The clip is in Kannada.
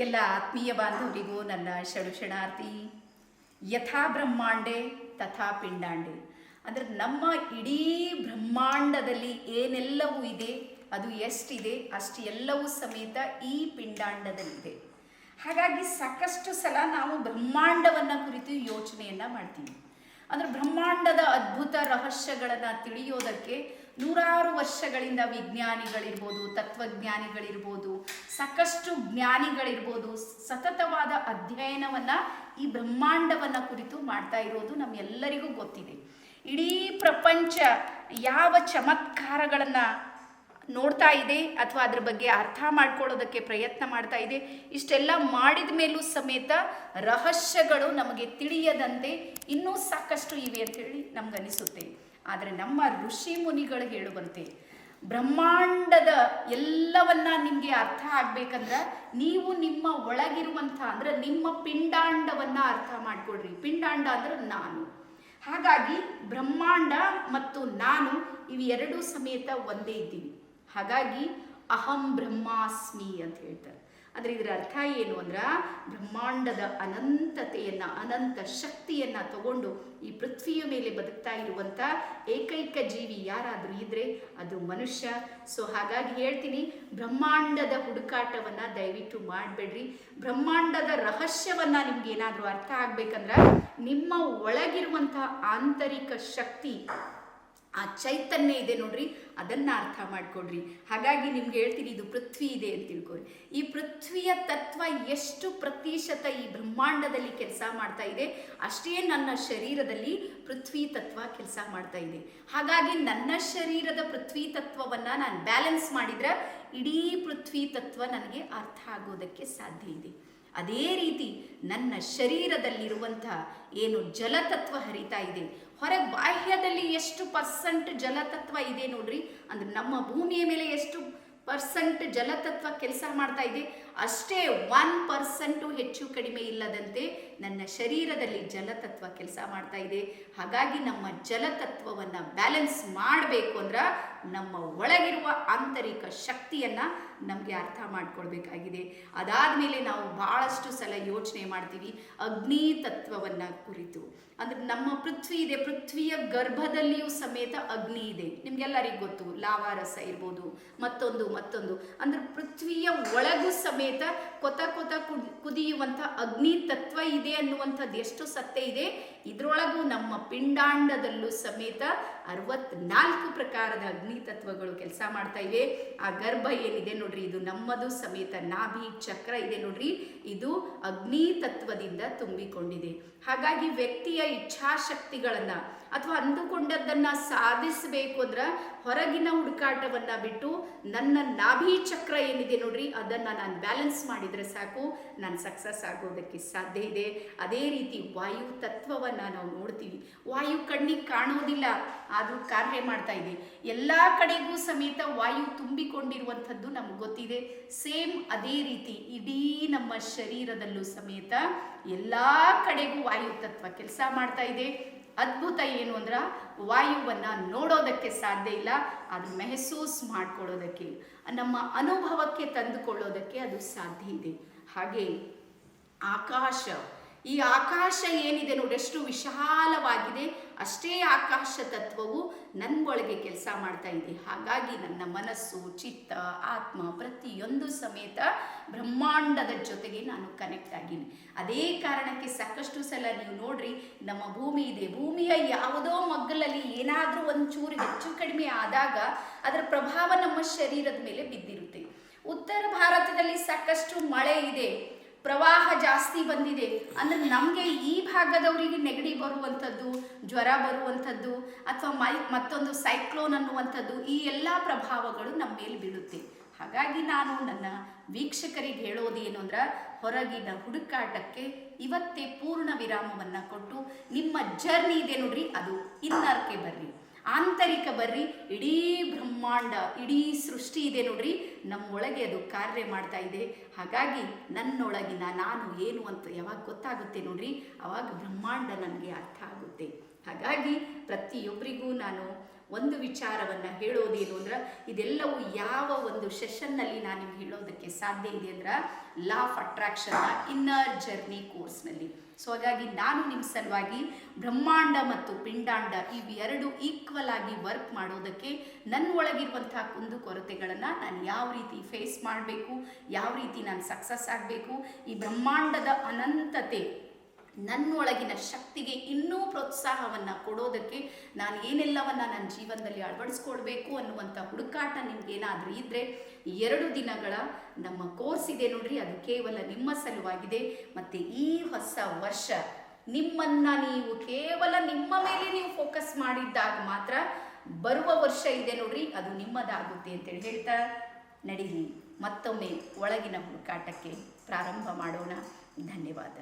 ಎಲ್ಲ ಆತ್ಮೀಯ ಬಾಂಧವರಿಗೂ ನನ್ನ ಶರಣಾರ್ಥಿ. ಯಥಾ ಬ್ರಹ್ಮಾಂಡೆ ತಥಾ ಪಿಂಡಾಂಡೆ. ಅಂದರೆ ನಮ್ಮ ಇಡೀ ಬ್ರಹ್ಮಾಂಡದಲ್ಲಿ ಏನೆಲ್ಲವೂ ಇದೆ, ಅದು ಎಷ್ಟಿದೆ ಅಷ್ಟು ಎಲ್ಲವೂ ಸಮೇತ ಈ ಪಿಂಡಾಂಡದಲ್ಲಿದೆ. ಹಾಗಾಗಿ ಸಾಕಷ್ಟು ಸಲ ನಾವು ಬ್ರಹ್ಮಾಂಡವನ್ನು ಕುರಿತು ಯೋಚನೆಯನ್ನು ಮಾಡ್ತೀವಿ. ಅಂದರೆ ಬ್ರಹ್ಮಾಂಡದ ಅದ್ಭುತ ರಹಸ್ಯಗಳನ್ನು ತಿಳಿಯೋದಕ್ಕೆ ನೂರಾರು ವರ್ಷಗಳಿಂದ ವಿಜ್ಞಾನಿಗಳಿರ್ಬೋದು, ತತ್ವಜ್ಞಾನಿಗಳಿರ್ಬೋದು, ಸಾಕಷ್ಟು ಜ್ಞಾನಿಗಳಿರ್ಬೋದು ಸತತವಾದ ಅಧ್ಯಯನವನ್ನು ಈ ಬ್ರಹ್ಮಾಂಡವನ್ನು ಕುರಿತು ಮಾಡ್ತಾ ಇರೋದು ನಮ್ಮೆಲ್ಲರಿಗೂ ಗೊತ್ತಿದೆ. ಇಡೀ ಪ್ರಪಂಚ ಯಾವ ಚಮತ್ಕಾರಗಳನ್ನು ನೋಡ್ತಾ ಇದೆ ಅಥವಾ ಅದ್ರ ಬಗ್ಗೆ ಅರ್ಥ ಮಾಡ್ಕೊಳ್ಳೋದಕ್ಕೆ ಪ್ರಯತ್ನ ಮಾಡ್ತಾ ಇದೆ. ಇಷ್ಟೆಲ್ಲ ಮಾಡಿದ ಮೇಲೂ ಸಮೇತ ರಹಸ್ಯಗಳು ನಮಗೆ ತಿಳಿಯದಂತೆ ಇನ್ನೂ ಸಾಕಷ್ಟು ಇವೆ ಅಂತೇಳಿ ನಮಗನಿಸುತ್ತೆ. ಆದರೆ ನಮ್ಮ ಋಷಿ ಮುನಿಗಳು ಹೇಳುವಂತೆ ಬ್ರಹ್ಮಾಂಡದ ಎಲ್ಲವನ್ನ ನಿಮಗೆ ಅರ್ಥ ಆಗ್ಬೇಕಂದ್ರೆ ನೀವು ನಿಮ್ಮ ಒಳಗಿರುವಂಥ ಅಂದ್ರೆ ನಿಮ್ಮ ಪಿಂಡಾಂಡವನ್ನ ಅರ್ಥ ಮಾಡ್ಕೊಳ್ರಿ. ಪಿಂಡಾಂಡ ಅಂದ್ರೆ ನಾನು. ಹಾಗಾಗಿ ಬ್ರಹ್ಮಾಂಡ ಮತ್ತು ನಾನು ಇವೆರಡೂ ಸಮೇತ ಒಂದೇ ಇದ್ದೀವಿ. ಹಾಗಾಗಿ ಅಹಂ ಬ್ರಹ್ಮಾಸ್ಮಿ ಅಂತ ಹೇಳ್ತಾರೆ. ಅಂದರೆ ಇದರ ಅರ್ಥ ಏನು ಅಂದ್ರೆ ಬ್ರಹ್ಮಾಂಡದ ಅನಂತತೆಯನ್ನು, ಅನಂತ ಶಕ್ತಿಯನ್ನು ತಗೊಂಡು ಈ ಪೃಥ್ವಿಯ ಮೇಲೆ ಬದುಕ್ತಾ ಇರುವಂಥ ಏಕೈಕ ಜೀವಿ ಯಾರಾದರೂ ಇದ್ರೆ ಅದು ಮನುಷ್ಯ. ಸೊ ಹಾಗಾಗಿ ಹೇಳ್ತೀನಿ, ಬ್ರಹ್ಮಾಂಡದ ಹುಡುಕಾಟವನ್ನು ದಯವಿಟ್ಟು ಮಾಡಬೇಡ್ರಿ. ಬ್ರಹ್ಮಾಂಡದ ರಹಸ್ಯವನ್ನು ನಿಮ್ಗೆ ಏನಾದರೂ ಅರ್ಥ ಆಗ್ಬೇಕಂದ್ರೆ ನಿಮ್ಮ ಒಳಗಿರುವಂಥ ಆಂತರಿಕ ಶಕ್ತಿ, ಆ ಚೈತನ್ಯ ಇದೆ ನೋಡ್ರಿ, ಅದನ್ನು ಅರ್ಥ ಮಾಡ್ಕೊಡ್ರಿ. ಹಾಗಾಗಿ ನಿಮ್ಗೆ ಹೇಳ್ತೀನಿ, ಇದು ಪೃಥ್ವಿ ಇದೆ ಅಂತ ತಿಳ್ಕೊರಿ. ಈ ಪೃಥ್ವಿಯ ತತ್ವ ಎಷ್ಟು ಪ್ರತಿಶತ ಈ ಬ್ರಹ್ಮಾಂಡದಲ್ಲಿ ಕೆಲಸ ಮಾಡ್ತಾ ಇದೆ, ಅಷ್ಟೇ ನನ್ನ ಶರೀರದಲ್ಲಿ ಪೃಥ್ವಿ ತತ್ವ ಕೆಲಸ ಮಾಡ್ತಾ ಇದೆ. ಹಾಗಾಗಿ ನನ್ನ ಶರೀರದ ಪೃಥ್ವಿ ತತ್ವವನ್ನು ನಾನು ಬ್ಯಾಲೆನ್ಸ್ ಮಾಡಿದ್ರೆ ಇಡೀ ಪೃಥ್ವಿ ತತ್ವ ನನಗೆ ಅರ್ಥ ಆಗೋದಕ್ಕೆ ಸಾಧ್ಯ ಇದೆ. ಅದೇ ರೀತಿ ನನ್ನ ಶರೀರದಲ್ಲಿರುವಂಥ ಏನು ಜಲತತ್ವ ಹರಿತಾ ಇದೆ, ಹೊರಗೆ ಬಾಹ್ಯದಲ್ಲಿ ಎಷ್ಟು ಪರ್ಸೆಂಟ್ ಜಲತತ್ವ ಇದೆ ನೋಡ್ರಿ, ಅಂದ್ರೆ ನಮ್ಮ ಭೂಮಿಯ ಮೇಲೆ ಎಷ್ಟು ಪರ್ಸೆಂಟ್ ಜಲತತ್ವ ಕೆಲಸ ಮಾಡ್ತಾ ಇದೆ, ಅಷ್ಟೇ 1% ಹೆಚ್ಚು ಕಡಿಮೆ ಇಲ್ಲದಂತೆ ನನ್ನ ಶರೀರದಲ್ಲಿ ಜಲತತ್ವ ಕೆಲಸ ಮಾಡ್ತಾ ಇದೆ. ಹಾಗಾಗಿ ನಮ್ಮ ಜಲತತ್ವವನ್ನು ಬ್ಯಾಲೆನ್ಸ್ ಮಾಡಬೇಕು ಅಂದ್ರೆ ನಮ್ಮ ಒಳಗಿರುವ ಆಂತರಿಕ ಶಕ್ತಿಯನ್ನು ನಮಗೆ ಅರ್ಥ ಮಾಡ್ಕೊಳ್ಬೇಕಾಗಿದೆ. ಅದಾದಮೇಲೆ ನಾವು ಭಾಳಷ್ಟು ಸಲ ಯೋಚನೆ ಮಾಡ್ತೀವಿ ಅಗ್ನಿ ತತ್ವವನ್ನು ಕುರಿತು. ಅಂದರೆ ನಮ್ಮ ಪೃಥ್ವಿ ಇದೆ, ಪೃಥ್ವಿಯ ಗರ್ಭದಲ್ಲಿಯೂ ಸಮೇತ ಅಗ್ನಿ ಇದೆ. ನಿಮ್ಗೆಲ್ಲರಿಗೂ ಗೊತ್ತು, ಲಾವಾರಸ ಇರ್ಬೋದು, ಮತ್ತೊಂದು ಅಂದ್ರೆ ಪೃಥ್ವಿಯ ಒಳಗೂ ಸಮೇತ ಕೊತ ಕುದಿಯುವಂಥ ಅಗ್ನಿ ತತ್ವ ಇದೆ ಅನ್ನುವಂಥದ್ದು ಎಷ್ಟು ಸತ್ಯ ಇದೆ. ಇದರೊಳಗೂ ನಮ್ಮ ಪಿಂಡಾಂಡದಲ್ಲೂ ಸಮೇತ 64 ಪ್ರಕಾರದ ಅಗ್ನಿ ತತ್ವಗಳು ಕೆಲಸ ಮಾಡ್ತಾ ಇವೆ. ಆ ಗರ್ಭ ಏನಿದೆ ನೋಡ್ರಿ, ಇದು ನಮ್ಮದು ಸಮೇತ ನಾಭಿ ಚಕ್ರ ಇದೆ ನೋಡ್ರಿ, ಇದು ಅಗ್ನಿ ತತ್ವದಿಂದ ತುಂಬಿಕೊಂಡಿದೆ. ಹಾಗಾಗಿ ವ್ಯಕ್ತಿಯ ಇಚ್ಛಾಶಕ್ತಿಗಳನ್ನು ಅಥವಾ ಅಂದುಕೊಂಡದ್ದನ್ನು ಸಾಧಿಸಬೇಕು ಅಂದ್ರೆ ಹೊರಗಿನ ಹುಡುಕಾಟವನ್ನು ಬಿಟ್ಟು ನನ್ನ ನಾಭಿ ಚಕ್ರ ಏನಿದೆ ನೋಡ್ರಿ, ಅದನ್ನು ನಾನು ಬ್ಯಾಲೆನ್ಸ್ ಮಾಡಿದರೆ ಸಾಕು, ನಾನು ಸಕ್ಸಸ್ ಆಗೋದಕ್ಕೆ ಸಾಧ್ಯ ಇದೆ. ಅದೇ ರೀತಿ ವಾಯು ತತ್ವವನ್ನು ನಾವು ನೋಡ್ತೀವಿ. ವಾಯು ಕಣ್ಣಿಗೆ ಕಾಣೋದಿಲ್ಲ, ಆದರೂ ಕಾರ್ಯ ಮಾಡ್ತಾ ಇದೆ. ಎಲ್ಲ ಕಡೆಗೂ ಸಮೇತ ವಾಯು ತುಂಬಿಕೊಂಡಿರುವಂಥದ್ದು ನಮ್ಗೆ ಗೊತ್ತಿದೆ. ಸೇಮ್ ಅದೇ ರೀತಿ ಇಡೀ ನಮ್ಮ ಶರೀರದಲ್ಲೂ ಸಮೇತ ಎಲ್ಲ ಕಡೆಗೂ ವಾಯು ತತ್ವ ಕೆಲಸ ಮಾಡ್ತಾ ಇದೆ. ಅದ್ಭುತ ಏನು ಅಂದ್ರೆ ವಾಯುವನ್ನು ನೋಡೋದಕ್ಕೆ ಸಾಧ್ಯ ಇಲ್ಲ, ಅದು ಮೆಹಸೂಸ್ ಮಾಡ್ಕೊಳ್ಳೋದಕ್ಕೆ, ನಮ್ಮ ಅನುಭವಕ್ಕೆ ತಂದುಕೊಳ್ಳೋದಕ್ಕೆ ಅದು ಸಾಧ್ಯ ಇದೆ. ಹಾಗೆ ಆಕಾಶ, ಈ ಆಕಾಶ ಏನಿದೆ ನೋಡಿ, ಎಷ್ಟು ವಿಶಾಲವಾಗಿದೆ, ಅಷ್ಟೇ ಆಕಾಶ ತತ್ವವು ನನ್ನೊಳಗೆ ಕೆಲಸ ಮಾಡ್ತಾ ಇದೆ. ಹಾಗಾಗಿ ನನ್ನ ಮನಸ್ಸು, ಚಿತ್ತ, ಆತ್ಮ ಪ್ರತಿಯೊಂದು ಸಮೇತ ಬ್ರಹ್ಮಾಂಡದ ಜೊತೆಗೆ ನಾನು ಕನೆಕ್ಟ್ ಆಗಿನಿ. ಅದೇ ಕಾರಣಕ್ಕೆ ಸಾಕಷ್ಟು ಸಲ ನೀವು ನೋಡ್ರಿ, ನಮ್ಮ ಭೂಮಿ ಇದೆ, ಭೂಮಿಯ ಯಾವುದೋ ಮಗ್ಗಲಲ್ಲಿ ಏನಾದರೂ ಒಂಚೂರು ಹೆಚ್ಚು ಕಡಿಮೆ ಆದಾಗ ಅದರ ಪ್ರಭಾವ ನಮ್ಮ ಶರೀರದ ಮೇಲೆ ಬಿದ್ದಿರುತ್ತೆ. ಉತ್ತರ ಭಾರತದಲ್ಲಿ ಸಾಕಷ್ಟು ಮಳೆ ಇದೆ, ಪ್ರವಾಹ ಜಾಸ್ತಿ ಬಂದಿದೆ ಅಂದರೆ ನಮಗೆ ಈ ಭಾಗದವರಿಗೆ ನೆಗಡಿ ಬರುವಂಥದ್ದು, ಜ್ವರ ಬರುವಂಥದ್ದು ಅಥವಾ ಮತ್ತೊಂದು ಸೈಕ್ಲೋನ್ ಅನ್ನುವಂಥದ್ದು, ಈ ಎಲ್ಲ ಪ್ರಭಾವಗಳು ನಮ್ಮ ಮೇಲೆ ಬೀಳುತ್ತೆ. ಹಾಗಾಗಿ ನಾನು ನನ್ನ ವೀಕ್ಷಕರಿಗೆ ಹೇಳೋದೇನು ಅಂದ್ರೆ, ಹೊರಗಿನ ಹುಡುಕಾಟಕ್ಕೆ ಇವತ್ತೇ ಪೂರ್ಣ ವಿರಾಮವನ್ನು ಕೊಟ್ಟು ನಿಮ್ಮ ಜರ್ನಿ ಇದೆ ನೋಡ್ರಿ, ಅದು ಇನ್ನರ್ಗೆ ಬರ್ರಿ, ಆಂತರಿಕ ಬರ್ರಿ. ಇಡೀ ಬ್ರಹ್ಮಾಂಡ, ಇಡೀ ಸೃಷ್ಟಿ ಇದೆ ನೋಡ್ರಿ, ನಮ್ಮೊಳಗೆ ಅದು ಕಾರ್ಯ ಮಾಡ್ತಾ ಇದೆ. ಹಾಗಾಗಿ ನನ್ನೊಳಗಿನ ನಾನು ಏನು ಅಂತ ಯಾವಾಗ ಗೊತ್ತಾಗುತ್ತೆ ನೋಡ್ರಿ, ಆವಾಗ ಬ್ರಹ್ಮಾಂಡ ನನಗೆ ಅರ್ಥ ಆಗುತ್ತೆ. ಹಾಗಾಗಿ ಪ್ರತಿಯೊಬ್ಬರಿಗೂ ನಾನು ಒಂದು ವಿಚಾರವನ್ನು ಹೇಳೋದೇನು ಅಂದ್ರೆ, ಇದೆಲ್ಲವೂ ಯಾವ ಒಂದು ಸೆಷನ್ನಲ್ಲಿ ನಾನು ನಿಮ್ಗೆ ಹೇಳೋದಕ್ಕೆ ಸಾಧ್ಯ ಇದೆ ಅಂದ್ರೆ ಲಾ ಆಫ್ ಅಟ್ರಾಕ್ಷನ್ನ ಇನ್ನರ್ ಜರ್ನಿ ಕೋರ್ಸ್ನಲ್ಲಿ. ಸೊ ಹಾಗಾಗಿ ನಾನು ನಿಮ್ಮ ಸಲುವಾಗಿ ಬ್ರಹ್ಮಾಂಡ ಮತ್ತು ಪಿಂಡಾಂಡ ಇವೆರಡು ಈಕ್ವಲ್ ಆಗಿ ವರ್ಕ್ ಮಾಡೋದಕ್ಕೆ ನನ್ನ ಒಳಗಿರುವಂತಹ ಕುಂದುಕೊರತೆಗಳನ್ನು ನಾನು ಯಾವ ರೀತಿ ಫೇಸ್ ಮಾಡಬೇಕು, ಯಾವ ರೀತಿ ನಾನು ಸಕ್ಸಸ್ ಆಗಬೇಕು, ಈ ಬ್ರಹ್ಮಾಂಡದ ಅನಂತತೆ ನನ್ನೊಳಗಿನ ಶಕ್ತಿಗೆ ಇನ್ನೂ ಪ್ರೋತ್ಸಾಹವನ್ನು ಕೊಡೋದಕ್ಕೆ ನಾನು ಏನೆಲ್ಲವನ್ನು ನನ್ನ ಜೀವನದಲ್ಲಿ ಅಳವಡಿಸ್ಕೊಳ್ಬೇಕು ಅನ್ನುವಂಥ ಹುಡುಕಾಟ ನಿಮ್ಗೇನಾದರೂ ಇದ್ದರೆ 2 ದಿನಗಳ ನಮ್ಮ ಕೋರ್ಸ್ ಇದೆ ನೋಡ್ರಿ, ಅದು ಕೇವಲ ನಿಮ್ಮ ಸಲುವಾಗಿದೆ. ಮತ್ತು ಈ ಹೊಸ ವರ್ಷ ನಿಮ್ಮನ್ನು ನೀವು ಕೇವಲ ನಿಮ್ಮ ಮೇಲೆ ನೀವು ಫೋಕಸ್ ಮಾಡಿದ್ದಾಗ ಮಾತ್ರ ಬರುವ ವರ್ಷ ಇದೆ ನೋಡ್ರಿ, ಅದು ನಿಮ್ಮದಾಗುತ್ತೆ ಅಂತೇಳಿ ಹೇಳ್ತಾ ನಡೀರಿ ಮತ್ತೊಮ್ಮೆ ಒಳಗಿನ ಹುಡುಕಾಟಕ್ಕೆ ಪ್ರಾರಂಭ ಮಾಡೋಣ. ಧನ್ಯವಾದ.